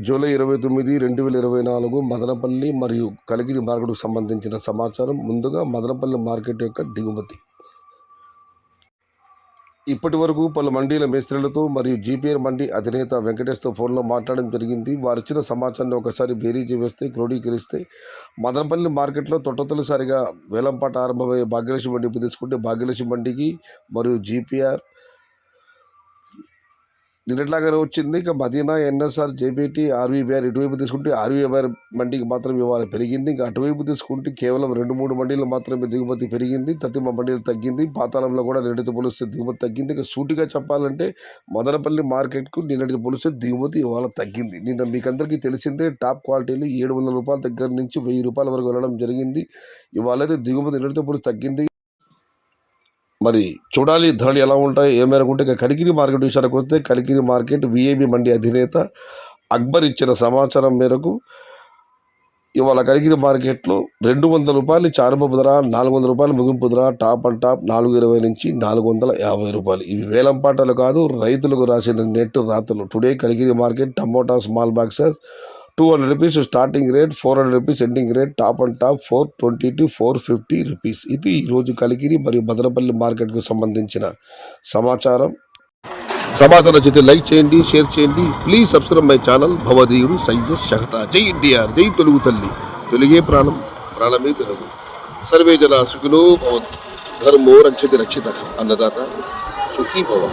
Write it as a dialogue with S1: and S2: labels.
S1: July 29, 2024 Madanapalle మరియు కలిగిరి మార్కెట్కు సంబంధించిన సమాచారం. ముందుగా మదనపల్లి మార్కెట్ యొక్క దిగుమతి. ఇప్పటి వరకు పలు మండీల మేస్త్రీలతో మరియు జీపీఆర్ మండీ అధినేత వెంకటేష్తో ఫోన్లో మాట్లాడడం జరిగింది. వారిచ్చిన సమాచారాన్ని ఒకసారి బేరీజు వేస్తే క్రోడీకరిస్తే మదనపల్లి మార్కెట్లో తొలిసారిగా వేలంపాట ఆరంభమయ్యే భాగ్యలక్ష్మి మండీ తీసుకుంటే భాగ్యలక్ష్మి మండీకి మరియు జీపీఆర్ నిన్నట్లాగానే వచ్చింది. ఇక మదీనా, ఎన్ఎస్ఆర్, జేబీటీ, ఆర్వీబీఆర్ ఇటువైపు తీసుకుంటే ఆర్వీబీఆర్ మండీకి మాత్రం ఇవాళ పెరిగింది. ఇంకా అటువైపు తీసుకుంటే కేవలం 2-3 మండీలు మాత్రమే దిగుమతి పెరిగింది. తతిమ మండీలు తగ్గింది. పాతాళంలో కూడా నిన్నటితో పోలిస్తే దిగుమతి తగ్గింది. ఇక సూటిగా చెప్పాలంటే మదనపల్లి మార్కెట్కు నిన్నటితో పోలిస్తే దిగుమతి ఇవాళ తగ్గింది. నిన్న మీకు అందరికీ తెలిసిందే, టాప్ క్వాలిటీలు 700 రూపాయల దగ్గర నుంచి 1000 రూపాయల వరకు వెళ్ళడం జరిగింది. ఇవాళైతే దిగుమతి నిన్నటితో పోలిస్తే తగ్గింది. మరి చూడాలి ధరలు ఎలా ఉంటాయి, ఏ మేరకు ఉంటాయి. ఇక కలిగిరి మార్కెట్ విషయానికి వస్తే కలిగిరి మార్కెట్ విఐబి మండీ అధినేత అక్బర్ ఇచ్చిన సమాచారం మేరకు ఇవాళ కలిగిరి మార్కెట్లో 200 రూపాయలు చారుమపు ధర, 400 రూపాయలు ముగింపు ధర, టాప్ అండ్ టాప్ 420 నుంచి 450 రూపాయలు. ఇవి వేలం పాటలు కాదు, రైతులకు రాసిన నెట్ రాతలు. Today Kaligiri market tomato small boxes 200 rupees starting rate, 400 rupees ending rate, top and top 420 to 450 rupees. ఇది ఈరోజు కలిగిరి మరియు మదనపల్లి మార్కెట్కు సంబంధించిన సమాచారం. నచ్చితే లైక్ చేయండి, షేర్ చేయండి. Please subscribe my channel. భవదీయుడు సయ్యద్ షహతా. జై ఎన్టీఆర్, జై తెలుగు తల్లి. తెలుగే ప్రాణం, ప్రాణమే తెలుగు. సర్వే జన సుఖినో భవంతు. ధర్మో రక్షతి రక్షిత. అన్నదాత సుఖీ భవ.